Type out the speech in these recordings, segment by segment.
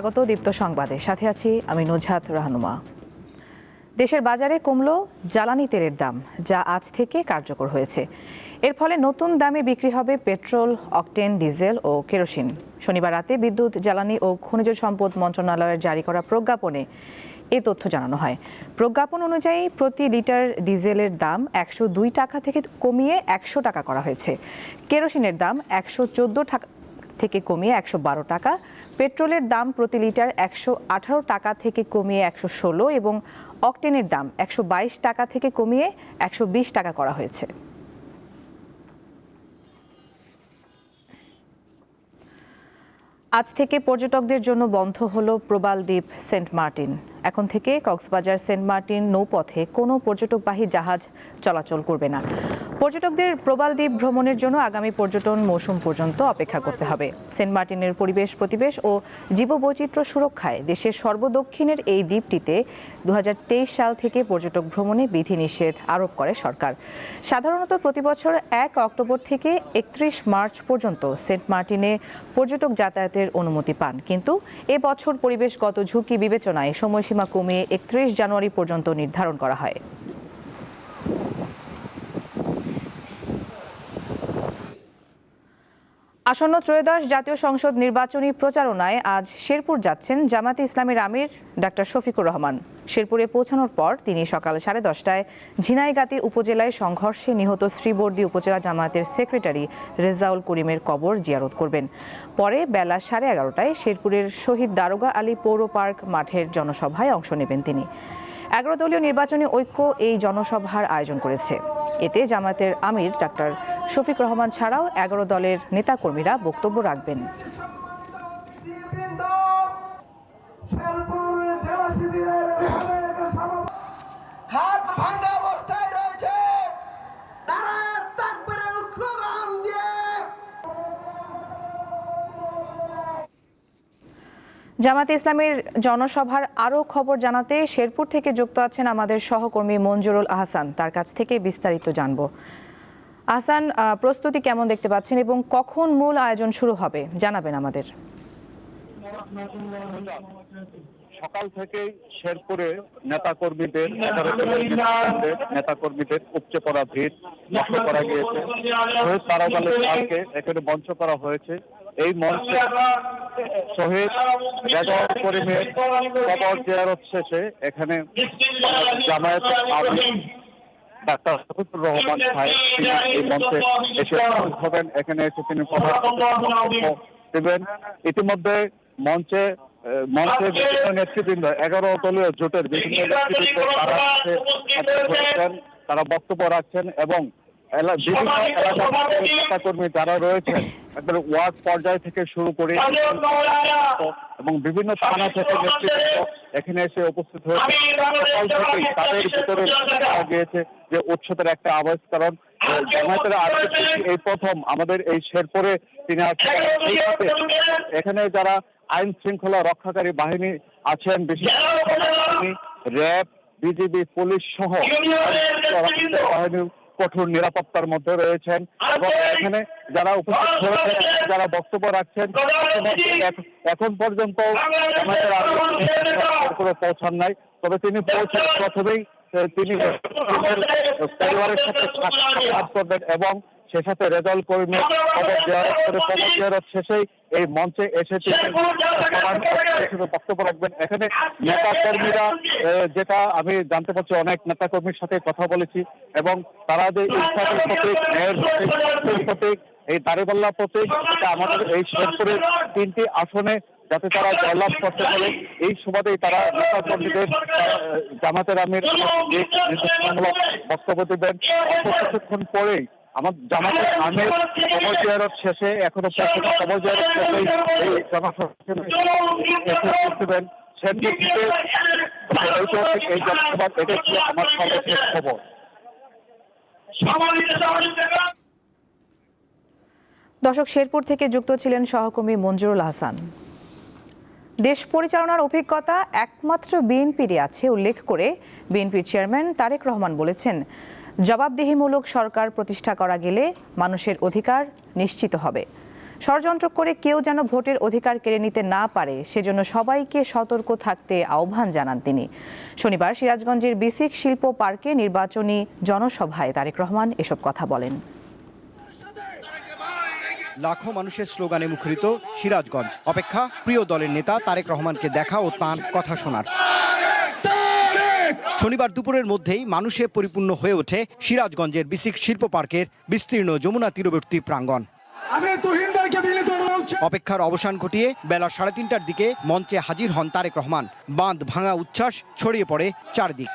স্বাগত দীপ্ত সংবাদে, সাথে আছি আমি নুজহাত রাহনুমা। দেশের বাজারে কমল জ্বালানি তেলের দাম, যা আজ থেকে কার্যকর হয়েছে। এর ফলে নতুন দামে বিক্রি হবে পেট্রোল, অকটেন, ডিজেল ও কেরোসিন। শনিবার রাতে বিদ্যুৎ, জ্বালানি ও খনিজ সম্পদ মন্ত্রণালয়ের জারি করা প্রজ্ঞাপনে এ তথ্য জানানো হয়। প্রজ্ঞাপন অনুযায়ী প্রতি লিটার ডিজেলের দাম 102 টাকা থেকে কমিয়ে 100 টাকা করা হয়েছে। কেরোসিনের দাম 114 টাকা থেকে কমিয়ে 112 টাকা, পেট্রোলের দাম প্রতি লিটার 118 টাকা থেকে কমিয়ে 116 এবং অকটেনের দাম 122 টাকা থেকে কমিয়ে 120 টাকা করা হয়েছে। আজ থেকে পর্যটকদের জন্য বন্ধ হলো প্রবাল দ্বীপ সেন্ট মার্টিন। এখন থেকে কক্সবাজার সেন্ট মার্টিন নৌপথে কোনো পর্যটকবাহী জাহাজ চলাচল করবে না। পর্যটকদের প্রবাল দ্বীপ ভ্রমণের জন্য আগামী পর্যটন মৌসুম পর্যন্ত অপেক্ষা করতে হবে। সেন্ট মার্টিনের পরিবেশ প্রতিবেশ ও জীববৈচিত্র্য সুরক্ষায় দেশের সর্বদক্ষিণের এই দ্বীপটিতে 2023 সাল থেকে পর্যটক ভ্রমণে বিধিনিষেধ আরোপ করে সরকার। সাধারণত প্রতিবছর 1 অক্টোবর থেকে 31 মার্চ পর্যন্ত সেন্ট মার্টিনে পর্যটক যাতায়াতের অনুমতি পান, কিন্তু এবছর পরিবেশগত ঝুঁকি বিবেচনায় সময়সীমা কমিয়ে 31 জানুয়ারি পর্যন্ত নির্ধারণ করা হয়। আসন্ন ত্রয়োদশ জাতীয় সংসদ নির্বাচনী প্রচারণায় আজ শেরপুর যাচ্ছেন জামায়াতে ইসলামীর আমির ডাক্তার শফিকুর রহমান। শেরপুরে পৌঁছানোর পর তিনি সকাল 10:30টায় ঝিনাইগাতী উপজেলায় সংঘর্ষে নিহত শ্রীবর্দী উপজেলা জামায়াতের সেক্রেটারি রেজাউল করিমের কবর জিয়ারত করবেন। পরে বেলা 11:30টায় শেরপুরের শহীদ দারোগা আলী পৌর পার্ক মাঠের জনসভায় অংশ নেবেন তিনি। 11 দলীয় নির্বাচনী ঐক্য এই জনসভার আয়োজন করেছে। এতে জামায়াতের আমির ডাক্তার শফিক রহমান ছাড়াও 11 দলের নেতাকর্মীরা বক্তব্য রাখবেন। জামায়াতে ইসলামীর জনসভার আরও খবর জানাতে শেরপুর থেকে যুক্ত আছেন আমাদের সহকর্মী মঞ্জুরুল আহসান। তার কাছ থেকে বিস্তারিত জানব। আহসান, প্রস্তুতি কেমন দেখতে পাচ্ছেন এবং কখন মূল আয়োজন শুরু হবে জানাবেন আমাদের। সকাল থেকেই শেরপুরে নেতাকর্মীদের উপচে পড়া ভিড় লক্ষ্য করা গিয়েছে। শহীদ দারোগালের পার্কে এখানে মঞ্চ করা হয়েছে। এই মঞ্চে শহীদ রেজাউল করিমের কবর জিয়ারত শেষে এখানে জামায়াতের আমির ডাক্তার শফিকুর রহমান সাহেব এই মঞ্চে এসে হবেন। এখানে এসে তিনি দেবেন। ইতিমধ্যে মঞ্চে বিভিন্ন নেতৃবৃন্দ 11 দলীয় জোটের বিভিন্ন নেতৃবৃন্দ তারা বক্তব্য রাখছেন এবং বিভিন্ন এলাকার নেতাকর্মী যারা রয়েছেন একবার ওয়ার্ড পর্যায় থেকে শুরু করে এবং বিভিন্ন থানা থেকে নেতৃবৃন্দ এখানে এসে উপস্থিত হয়েছে। সকাল থেকেই তাদের ভিতরে পাওয়া গিয়েছে যে উৎসবের একটা আভাস, কারণ জামায়াতের আজকে এই প্রথম আমাদের এই শেরপুরে তিনি আছেন। এখানে যারা আইন শৃঙ্খলা রক্ষাকারী বাহিনী আছেন, বিশেষ র্যাব, বিজিবি, পুলিশ সহ বাহিনীর কঠোর নিরাপত্তার মধ্যে রয়েছেন এবং এখানে যারা উপস্থিত হয়েছেন, যারা বক্তব্য রাখছেন, এখন পর্যন্ত আমাদের পৌঁছান নাই। তবে তিনি পৌঁছান প্রথমেই তিনি পরিবারের সাথে সাক্ষাৎ করবেন এবং সে সাথে রেজাউল করিমের কবর জিয়ারত শেষেই এই মঞ্চে এসে বক্তব্য রাখবেন। এখানে নেতা কর্মীরা, যেটা আমি জানতে পারছি, অনেক নেতা কর্মীর সাথে কথা বলেছি এবং তারা যে ইনসাফের প্রতীক, ন্যায়ের প্রতীক, এই দাঁড়িপাল্লা প্রতীক, এটা আমাদের এই শেরপুরের 3টি আসনে যাতে তারা জয়লাভ করতে পারে, এই সুবাদেই তারা নেতা কর্মীদের জামায়াতের আমির বক্তব্য দেবেন। কিছুক্ষণ পরেই আমার জামাতের আমির কবর জিয়ারত শেষে এখনো কবর জিয়ারত শেষেই এই জনসভা এই জনসভা, এটা ছিল আমার সর্বশেষ খবর। দর্শক, শেরপুর থেকে যুক্ত ছিলেন সহকর্মী মঞ্জুরুল আহসান। দেশ পরিচালনার অভিজ্ঞতা একমাত্র বিএনপিরই আছে উল্লেখ করে বিএনপির চেয়ারম্যান তারেক রহমান বলেছেন, জবাবদিহিমূলক সরকার প্রতিষ্ঠা করা গেলে মানুষের অধিকার নিশ্চিত হবে। ষড়যন্ত্র করে কেউ যেন ভোটের অধিকার কেড়ে নিতে না পারে সেজন্য সবাইকে সতর্ক থাকতে আহ্বান জানান তিনি। শনিবার সিরাজগঞ্জের বিসিক শিল্প পার্কে নির্বাচনী জনসভায় তারেক রহমান এসব কথা বলেন। লাখো মানুষের স্লোগানে মুখরিত সিরাজগঞ্জ। অপেক্ষা প্রিয় দলের নেতা তারেক রহমানকে দেখা ও তাঁর কথা শোনার। শনিবার দুপুরের মধ্যেই মানুষে পরিপূর্ণ হয়ে ওঠে সিরাজগঞ্জের বিসিক শিল্প পার্কের বিস্তীর্ণ যমুনা তীরবর্তী প্রাঙ্গণ। অপেক্ষার অবসান ঘটিয়ে বেলা 3:30টার দিকে মঞ্চে হাজির হন তারেক রহমান। বাঁধ ভাঙা উচ্ছ্বাস ছড়িয়ে পড়ে চারদিক।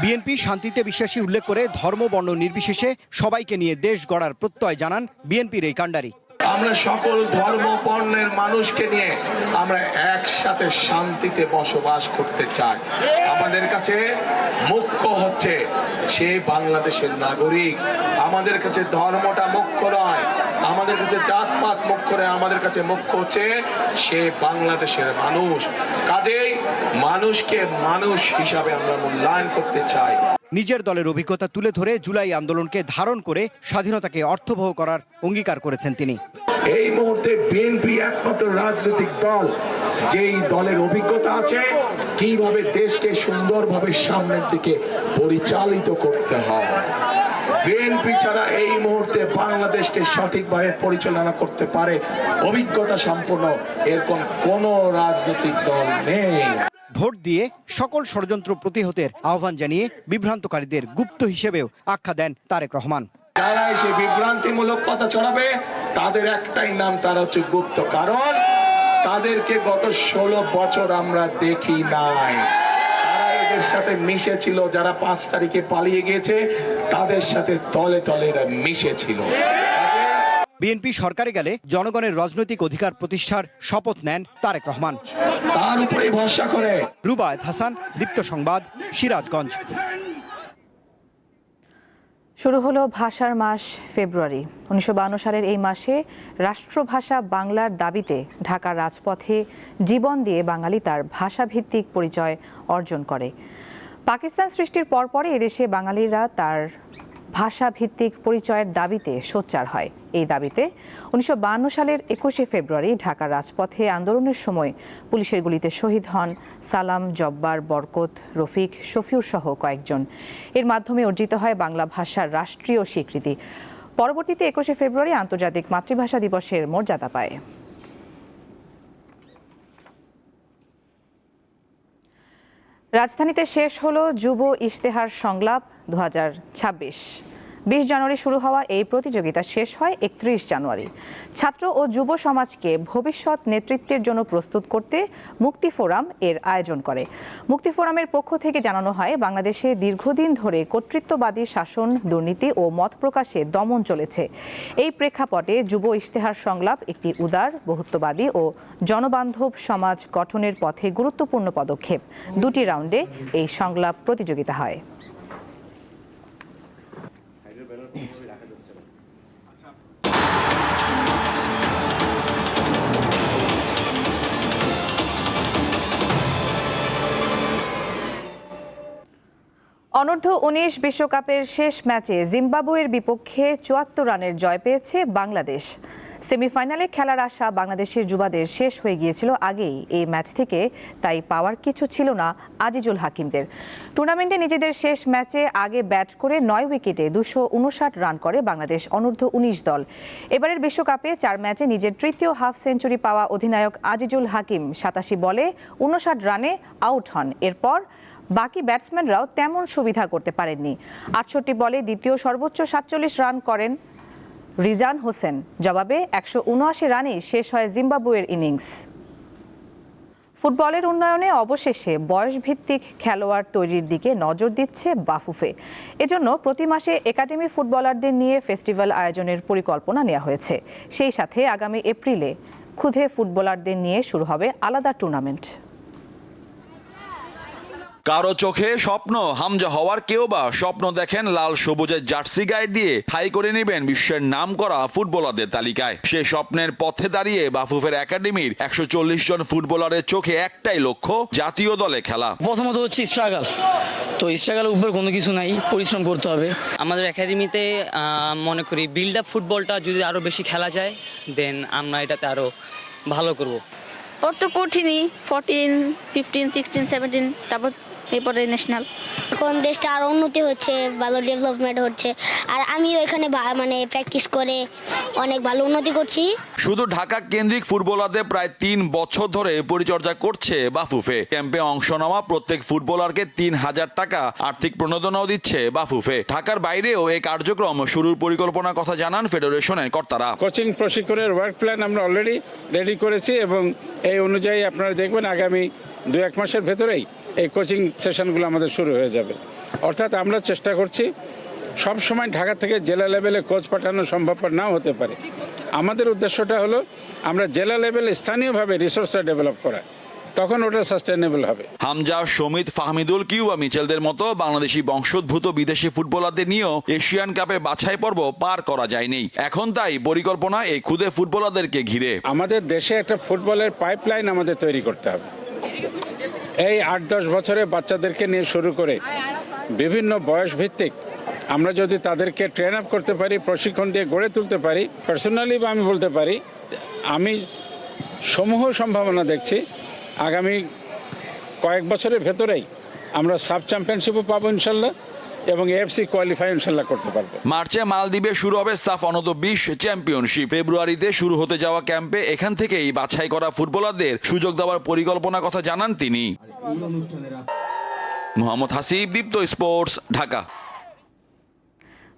বিএনপি শান্তিতে বিশ্বাসী উল্লেখ করে ধর্ম বর্ণ নির্বিশেষে সবাইকে নিয়ে দেশ গড়ার প্রত্যয় জানান বিএনপির এই কাণ্ডারি। আমরা সকল ধর্ম বর্ণের মানুষকে নিয়ে আমরা একসাথে শান্তিতে বসবাস করতে চাই। আমাদের কাছে মুখ্য হচ্ছে সে বাংলাদেশের নাগরিক। আমাদের কাছে ধর্মটা মুখ্য নয়, আমাদের কাছে জাতপাত মুখ্য নয়, আমাদের কাছে মুখ্য হচ্ছে সে বাংলাদেশের মানুষ। কাজেই মানুষকে মানুষ হিসাবে আমরা মূল্যায়ন করতে চাই। নিজের দলের অভিজ্ঞতা তুলে ধরে জুলাই আন্দোলনকে ধারণ করে স্বাধীনতাকে অর্থবহ করার অঙ্গীকার করেছেন তিনি। এই মুহূর্তে বিএনপি একমাত্র রাজনৈতিক দল যেই দলের অভিজ্ঞতা আছে কিভাবে দেশকে সুন্দরভাবে সামনের দিকে পরিচালিত করতে হয়। বিএনপি ছাড়া এই মুহূর্তে বাংলাদেশকে সঠিকভাবে পরিচালনা করতে পারে অভিজ্ঞতা সম্পন্ন এরকম কোনো রাজনৈতিক দল নেই। ভোট দিয়ে সকল ষড়যন্ত্র প্রতিহতের আহ্বান জানিয়ে বিভ্রান্তকারীদের গুপ্ত হিসেবেও আখ্যা দেন তারেক রহমান। যারা এসে বিভ্রান্তিমূলক কথা ছড়াবে তাদের একটাই নাম, তারা হচ্ছে গুপ্ত। কারণ তাদেরকে গত 16 বছর আমরা দেখি নাই। তারা এদের সাথে মিশেছিল, যারা 5 তারিখে পালিয়ে গিয়েছে তাদের সাথে তলে তলে এরা মিশেছিল। বিএনপি সরকারে গেলে জনগণের রাজনৈতিক অধিকার প্রতিষ্ঠার শপথ নেন তারেক রহমান। তার উপরে ভরসা করে। রুবায়েত হাসান, দীপ্ত সংবাদ, সিরাজগঞ্জ। শুরু হলো ভাষার মাস ফেব্রুয়ারি। 1952 সালের এই মাসে রাষ্ট্রভাষা বাংলার দাবিতে ঢাকার রাজপথে জীবন দিয়ে বাঙালি তার ভাষাভিত্তিক পরিচয় অর্জন করে। পাকিস্তান সৃষ্টির পরপরই এদেশে বাঙালিরা তার ভাষাভিত্তিক পরিচয়ের দাবিতে সোচ্চার হয়। এই দাবিতে 1952 সালের 21শে ফেব্রুয়ারি ঢাকার রাজপথে আন্দোলনের সময় পুলিশের গুলিতে শহীদ হন সালাম, জব্বার, বরকত, রফিক, শফিউর সহ কয়েকজন। এর মাধ্যমে অর্জিত হয় বাংলা ভাষার রাষ্ট্রীয় স্বীকৃতি। পরবর্তীতে 21শে ফেব্রুয়ারি আন্তর্জাতিক মাতৃভাষা দিবসের মর্যাদা পায়। রাজধানীতে শেষ হলো যুব ইশতেহার সংলাপ 2026। 20 জানুয়ারি শুরু হওয়া এই প্রতিযোগিতা শেষ হয় 31 জানুয়ারি। ছাত্র ও যুব সমাজকে ভবিষ্যৎ নেতৃত্বের জন্য প্রস্তুত করতে মুক্তি ফোরাম এর আয়োজন করে। মুক্তি ফোরামের পক্ষ থেকে জানানো হয়, বাংলাদেশে দীর্ঘদিন ধরে কর্তৃত্ববাদী শাসন, দুর্নীতি ও মত প্রকাশে দমন চলেছে। এই প্রেক্ষাপটে যুব ইশতেহার সংলাপ একটি উদার, বহুত্ববাদী ও জনবান্ধব সমাজ গঠনের পথে গুরুত্বপূর্ণ পদক্ষেপ। 2টি রাউন্ডে এই সংলাপ প্রতিযোগিতা হয়। অনূর্ধ্ব-19 বিশ্বকাপের শেষ ম্যাচে জিম্বাবুয়ের বিপক্ষে 74 রানের জয় পেয়েছে বাংলাদেশ। সেমিফাইনালে খেলার আশা বাংলাদেশের যুবাদের শেষ হয়ে গিয়েছিল আগেই এই ম্যাচ থেকে, তাই পাওয়ার কিছু ছিল না আজিজুল হাকিমদের। টুর্নামেন্টে নিজেদের শেষ ম্যাচে আগে ব্যাট করে 9 উইকেটে 259 রান করে বাংলাদেশ অনূর্ধ্ব-19 দল। এবারের বিশ্বকাপে 4 ম্যাচে নিজের তৃতীয় হাফ সেঞ্চুরি পাওয়া অধিনায়ক আজিজুল হাকিম 87 বলে 59 রানে আউট হন। এরপর বাকি ব্যাটসম্যানরাও তেমন সুবিধা করতে পারেননি। 68 বলে দ্বিতীয় সর্বোচ্চ 47 রান করেন রিজান হোসেন। জবাবে 179 রানেই শেষ হয় জিম্বাবুয়ের ইনিংস। ফুটবলের উন্নয়নে অবশেষে বয়সভিত্তিক খেলোয়াড় তৈরির দিকে নজর দিচ্ছে বাফুফে। এজন্য প্রতি মাসে একাডেমি ফুটবলারদের নিয়ে ফেস্টিভ্যাল আয়োজনের পরিকল্পনা নেওয়া হয়েছে। সেই সাথে আগামী এপ্রিলে ক্ষুদে ফুটবলারদের নিয়ে শুরু হবে আলাদা টুর্নামেন্ট। কারো চোখে স্বপ্ন হামজা হওয়ার, কেউ বা স্বপ্ন দেখেন লাল সবুজের জার্সি গায়ে দিয়ে ঠাঁই করে নেবেন বিশ্বের নামকরা ফুটবলারদের তালিকায়। সে স্বপ্নের পথে দাঁড়িয়ে বাফুফের একাডেমির 140 জন ফুটবলারের চোখে একটাই লক্ষ্য, জাতীয় দলে খেলা। প্রথমত হচ্ছে স্ট্রাগল, তো স্ট্রাগলের উপর কোনো কিছু নাই, পরিশ্রম করতে হবে। আমাদের একাডেমিতে মনে করি বিল্ড আপ ফুটবলটা যদি আরও বেশি খেলা যায়, দেন আমরা এটাতে আরও ভালো করব। ওর তো কঠিনই, 14, 15, 16, 17, তারপর এরপরে ন্যাশনাল। এখন দেশটা আরও উন্নতি হচ্ছে, ভালো ডেভেলপমেন্ট হচ্ছে, আর আমিও এখানে মানে প্র্যাকটিস করে অনেক ভালো উন্নতি করছি। শুধু ঢাকা কেন্দ্রিক ফুটবলারদের প্রায় 3 বছর ধরে পরিচর্যা করছে বাফুফে। ক্যাম্পে অংশ নেওয়া প্রত্যেক ফুটবলারকে 3000 টাকা আর্থিক প্রণোদনাও দিচ্ছে বাফুফে। ঢাকার বাইরেও এই কার্যক্রম শুরুর পরিকল্পনার কথা জানান ফেডারেশনের কর্তারা। কোচিং প্রশিক্ষণের ওয়ার্ক প্ল্যান আমরা অলরেডি রেডি করেছি এবং এই অনুযায়ী আপনারা দেখবেন আগামী 2-1 মাসের ভেতরেই এই কোচিং সেশনগুলো আমাদের শুরু হয়ে যাবে। অর্থাৎ আমরা চেষ্টা করছি, সব সময় ঢাকা থেকে জেলা লেভেলে কোচ পাঠানো সম্ভবপর নাও হতে পারে। আমাদের উদ্দেশ্যটা হলো আমরা জেলা লেভেলে স্থানীয়ভাবে রিসোর্সটা ডেভেলপ করা, তখন ওটা সাস্টেনেবল হবে। হামজা, সমিত, ফাহমিদুল, কিউবা মিচেলদের মতো বাংলাদেশি বংশোদ্ভূত বিদেশি ফুটবলারদের নিয়েও এশিয়ান কাপে বাছাই পর্ব পার করা যায়নি। এখন তাই পরিকল্পনা এই খুদে ফুটবলারদেরকে ঘিরে। আমাদের দেশে একটা ফুটবলের পাইপলাইন আমাদের তৈরি করতে হবে। এই 8-10 বছরের বাচ্চাদেরকে নিয়ে শুরু করে বিভিন্ন বয়স ভিত্তিক আমরা যদি তাদেরকে ট্রেন আপ করতে পারি, প্রশিক্ষণ দিয়ে গড়ে তুলতে পারি, পার্সোনালি আমি বলতে পারি আমি সমূহ সম্ভাবনা দেখছি আগামী কয়েক বছরের ভেতরেই আমরা সাব চ্যাম্পিয়নশিপও পাবো ইনশাল্লাহ, এবং এএফসি কোয়ালিফাই ইনশাল্লাহ করতে পারবো। মার্চে মালদ্বীপে শুরু হবে সাফ অনূর্ধ্ব 20 চ্যাম্পিয়নশিপ। ফেব্রুয়ারিতে শুরু হতে যাওয়া ক্যাম্পে এখান থেকেই বাছাই করা ফুটবলারদের সুযোগ দেওয়ার পরিকল্পনার কথা জানান তিনি। মোহাম্মদ হাসিব, দীপ্ত স্পোর্টস, ঢাকা।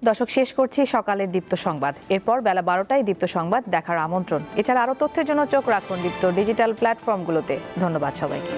দর্শক, শেষ করছি সকালের দীপ্ত সংবাদ। এরপর বেলা 12টায় দীপ্ত সংবাদ দেখার আমন্ত্রণ। এছাড়া আরও তথ্যের জন্য চোখ রাখুন দীপ্ত ডিজিটাল প্ল্যাটফর্মগুলোতে। ধন্যবাদ সবাইকে।